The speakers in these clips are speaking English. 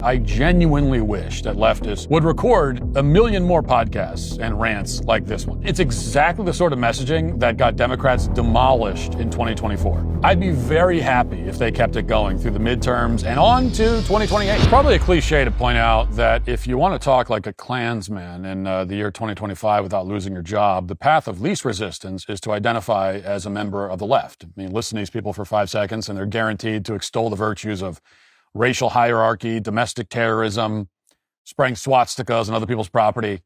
I genuinely wish that leftists would record a million more podcasts and rants like this one. It's exactly the sort of messaging that got Democrats demolished in 2024. I'd be very happy if they kept it going through the midterms and on to 2028. It's probably a cliche to point out that if you want to talk like a Klansman in the year 2025 without losing your job, the path of least resistance is to identify as a member of the left. I mean, listen to these people for 5 seconds and they're guaranteed to extol the virtues of racial hierarchy, domestic terrorism, spraying swastikas on other people's property.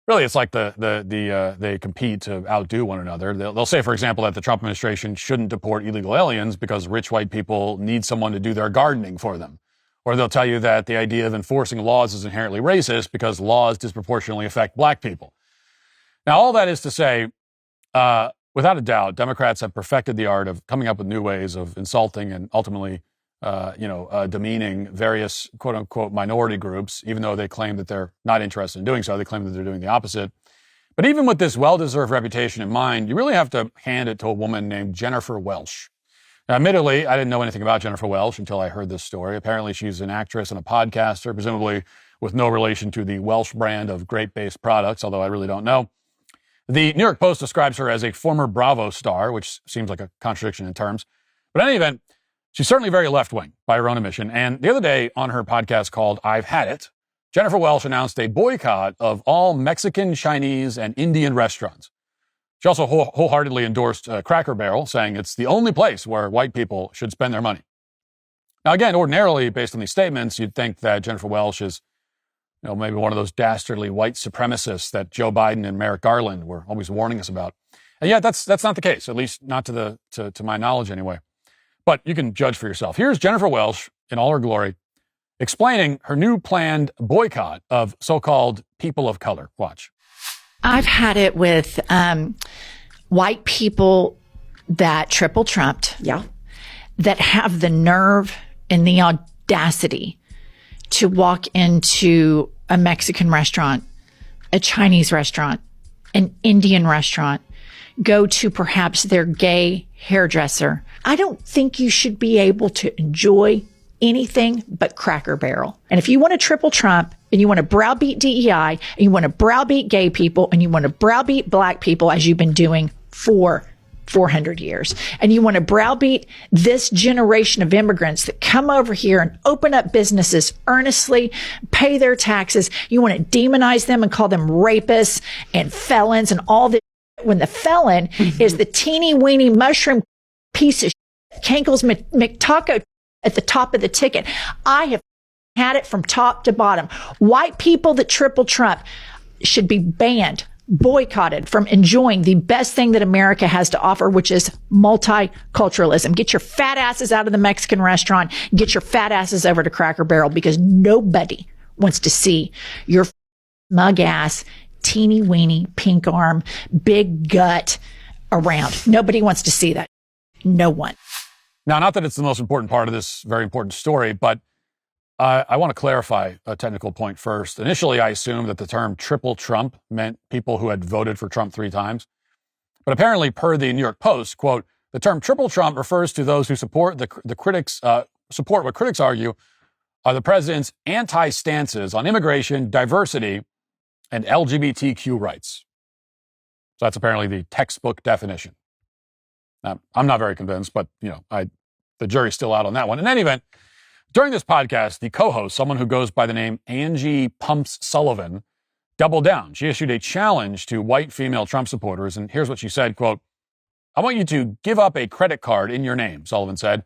Really, it's like they compete to outdo one another. They'll say, for example, that the Trump administration shouldn't deport illegal aliens because rich white people need someone to do their gardening for them. Or they'll tell you that the idea of enforcing laws is inherently racist because laws disproportionately affect black people. Now, all that is to say, without a doubt, Democrats have perfected the art of coming up with new ways of insulting and ultimately demeaning various quote unquote minority groups, even though they claim that they're not interested in doing so. They claim that they're doing the opposite. But even with this well-deserved reputation in mind, you really have to hand it to a woman named Jennifer Welch. Now, admittedly, I didn't know anything about Jennifer Welch until I heard this story. Apparently, she's an actress and a podcaster, presumably with no relation to the Welsh brand of grape-based products, although I really don't know. The New York Post describes her as a former Bravo star, which seems like a contradiction in terms. But in any event, she's certainly very left-wing by her own admission. And the other day on her podcast called I've Had It, Jennifer Welch announced a boycott of all Mexican, Chinese, and Indian restaurants. She also wholeheartedly endorsed Cracker Barrel, saying it's the only place where white people should spend their money. Now, again, ordinarily, based on these statements, you'd think that Jennifer Welch is, maybe one of those dastardly white supremacists that Joe Biden and Merrick Garland were always warning us about. And yet, that's not the case, at least not to my knowledge anyway. But you can judge for yourself. Here's Jennifer Welch in all her glory explaining her new planned boycott of so-called people of color. Watch. I've had it with white people that triple trumped. Yeah. That have the nerve and the audacity to walk into a Mexican restaurant, a Chinese restaurant, an Indian restaurant, go to perhaps their gay hairdresser. I don't think you should be able to enjoy anything but Cracker Barrel. And if you want to triple Trump and you want to browbeat DEI and you want to browbeat gay people and you want to browbeat black people as you've been doing for 400 years, and you want to browbeat this generation of immigrants that come over here and open up businesses earnestly, pay their taxes, you want to demonize them and call them rapists and felons and all this, when the felon is the teeny weeny mushroom piece of Cankle's McTaco at the top of the ticket. I have had it from top to bottom. White people that triple Trump should be banned, boycotted from enjoying the best thing that America has to offer, which is multiculturalism. Get your fat asses out of the Mexican restaurant. Get your fat asses over to Cracker Barrel, because nobody wants to see your mug ass, teeny weeny, pink arm, big gut around. Nobody wants to see that. No one. Now, not that it's the most important part of this very important story, but I want to clarify a technical point first. Initially, I assumed that the term triple Trump meant people who had voted for Trump 3 times. But apparently, per the New York Post, quote, the term triple Trump refers to those who support support what critics argue are the president's anti-stances on immigration, diversity, and LGBTQ rights. So that's apparently the textbook definition. Now, I'm not very convinced, but the jury's still out on that one. In any event, during this podcast, the co-host, someone who goes by the name Angie Pumps Sullivan, doubled down. She issued a challenge to white female Trump supporters, and here's what she said, quote, I want you to give up a credit card in your name, Sullivan said.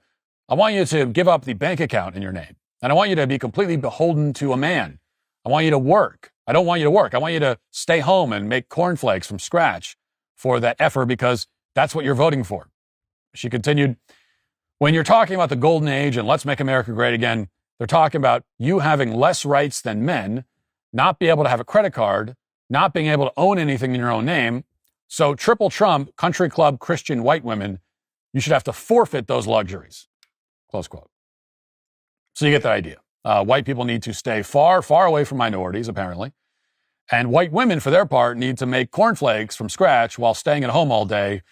I want you to give up the bank account in your name. And I want you to be completely beholden to a man. I want you to work. I don't want you to work. I want you to stay home and make cornflakes from scratch for that effort, because that's what you're voting for. She continued, when you're talking about the golden age and let's make America great again, they're talking about you having less rights than men, not be able to have a credit card, not being able to own anything in your own name. So triple Trump, country club, Christian white women, you should have to forfeit those luxuries. Close quote. So you get the idea. White people need to stay far, far away from minorities, apparently. And white women, for their part, need to make cornflakes from scratch while staying at home all day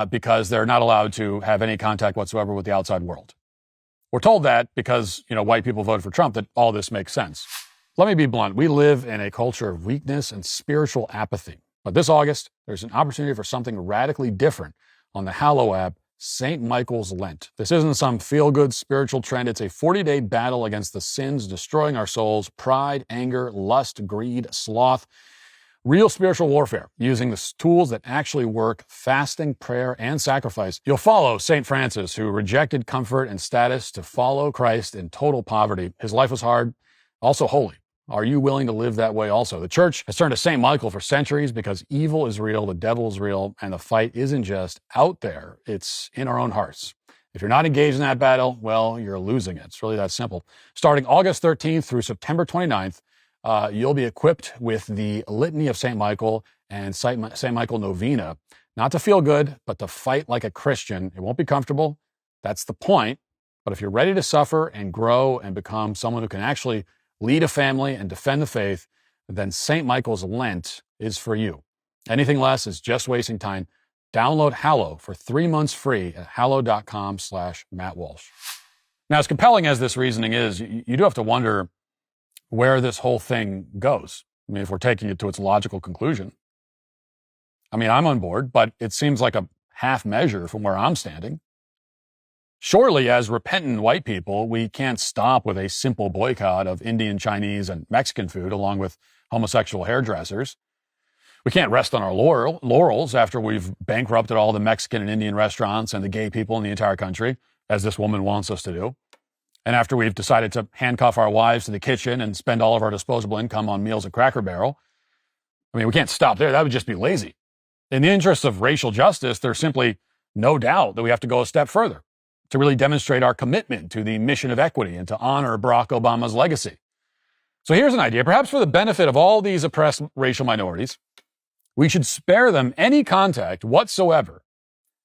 because they're not allowed to have any contact whatsoever with the outside world. We're told that because, white people voted for Trump, that all this makes sense. Let me be blunt. We live in a culture of weakness and spiritual apathy. But this August, there's an opportunity for something radically different on the Hallow app, St. Michael's Lent. This isn't some feel-good spiritual trend. It's a 40-day battle against the sins destroying our souls: pride, anger, lust, greed, sloth. Real spiritual warfare using the tools that actually work: fasting, prayer, and sacrifice. You'll follow St. Francis, who rejected comfort and status to follow Christ in total poverty. His life was hard, also holy. Are you willing to live that way also? The church has turned to St. Michael for centuries because evil is real, the devil is real, and the fight isn't just out there, it's in our own hearts. If you're not engaged in that battle, well, you're losing it. It's really that simple. Starting August 13th through September 29th, you'll be equipped with the Litany of St. Michael and St. Michael Novena, not to feel good, but to fight like a Christian. It won't be comfortable. That's the point. But if you're ready to suffer and grow and become someone who can actually lead a family and defend the faith, then St. Michael's Lent is for you. Anything less is just wasting time. Download Hallow for 3 months free at hallow.com/Matt Walsh. Now, as compelling as this reasoning is, you do have to wonder where this whole thing goes. I mean, if we're taking it to its logical conclusion. I mean, I'm on board, but it seems like a half measure from where I'm standing. Surely, as repentant white people, we can't stop with a simple boycott of Indian, Chinese, and Mexican food, along with homosexual hairdressers. We can't rest on our laurels after we've bankrupted all the Mexican and Indian restaurants and the gay people in the entire country, as this woman wants us to do. And after we've decided to handcuff our wives to the kitchen and spend all of our disposable income on meals at Cracker Barrel. I mean, we can't stop there. That would just be lazy. In the interests of racial justice, there's simply no doubt that we have to go a step further to really demonstrate our commitment to the mission of equity and to honor Barack Obama's legacy. So here's an idea. Perhaps for the benefit of all these oppressed racial minorities, we should spare them any contact whatsoever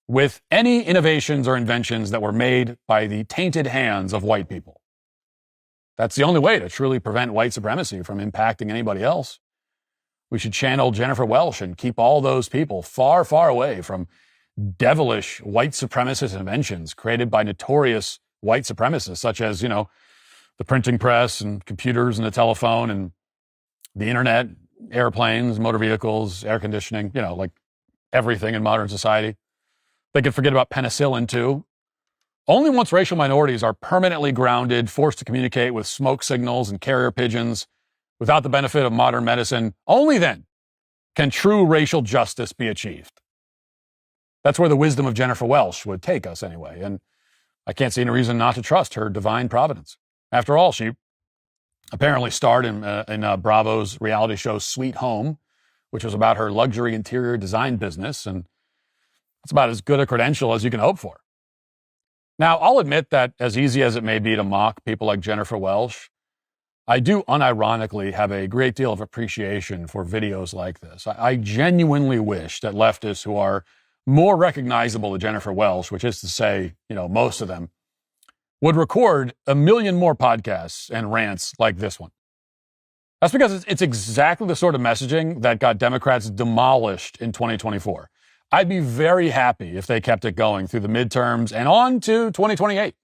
with any innovations or inventions that were made by the tainted hands of white people. That's the only way to truly prevent white supremacy from impacting anybody else. We should channel Jennifer Welch and keep all those people far, far away from devilish white supremacist inventions created by notorious white supremacists, such as, the printing press and computers and the telephone and the internet, airplanes, motor vehicles, air conditioning, like everything in modern society. They could forget about penicillin too. Only once racial minorities are permanently grounded, forced to communicate with smoke signals and carrier pigeons without the benefit of modern medicine, only then can true racial justice be achieved. That's where the wisdom of Jennifer Welch would take us anyway, and I can't see any reason not to trust her divine providence. After all, she apparently starred in Bravo's reality show Sweet Home, which was about her luxury interior design business, and that's about as good a credential as you can hope for. Now, I'll admit that as easy as it may be to mock people like Jennifer Welch, I do unironically have a great deal of appreciation for videos like this. I genuinely wish that leftists who are more recognizable to Jennifer Welch, which is to say, most of them, would record 1 million more podcasts and rants like this one. That's because it's exactly the sort of messaging that got Democrats demolished in 2024. I'd be very happy if they kept it going through the midterms and on to 2028.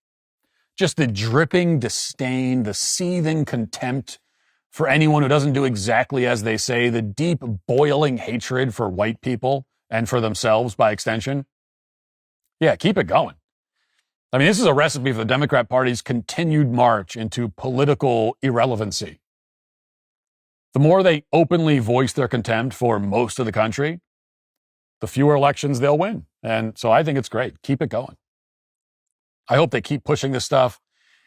Just the dripping disdain, the seething contempt for anyone who doesn't do exactly as they say, the deep boiling hatred for white people and for themselves by extension. Yeah, keep it going. I mean, this is a recipe for the Democrat Party's continued march into political irrelevancy. The more they openly voice their contempt for most of the country, the fewer elections they'll win. And so I think it's great. Keep it going. I hope they keep pushing this stuff,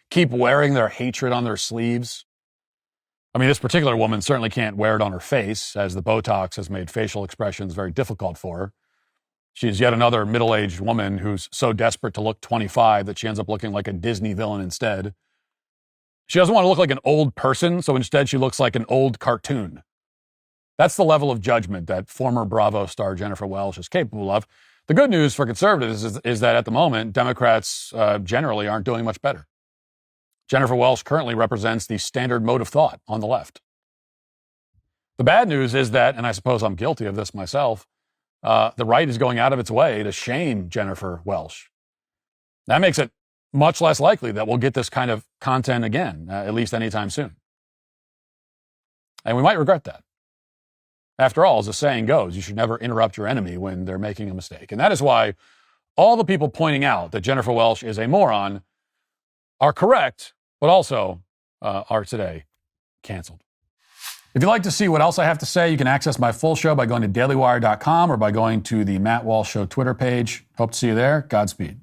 keep wearing their hatred on their sleeves. I mean, this particular woman certainly can't wear it on her face, as the Botox has made facial expressions very difficult for her. She's yet another middle-aged woman who's so desperate to look 25 that she ends up looking like a Disney villain instead. She doesn't want to look like an old person, so instead she looks like an old cartoon. That's the level of judgment that former Bravo star Jennifer Welch is capable of. The good news for conservatives is that at the moment, Democrats generally aren't doing much better. Jennifer Welch currently represents the standard mode of thought on the left. The bad news is that, and I suppose I'm guilty of this myself, the right is going out of its way to shame Jennifer Welch. That makes it much less likely that we'll get this kind of content again, at least anytime soon. And we might regret that. After all, as the saying goes, you should never interrupt your enemy when they're making a mistake. And that is why all the people pointing out that Jennifer Welch is a moron are correct, but also are today canceled. If you'd like to see what else I have to say, you can access my full show by going to dailywire.com or by going to the Matt Walsh Show Twitter page. Hope to see you there. Godspeed.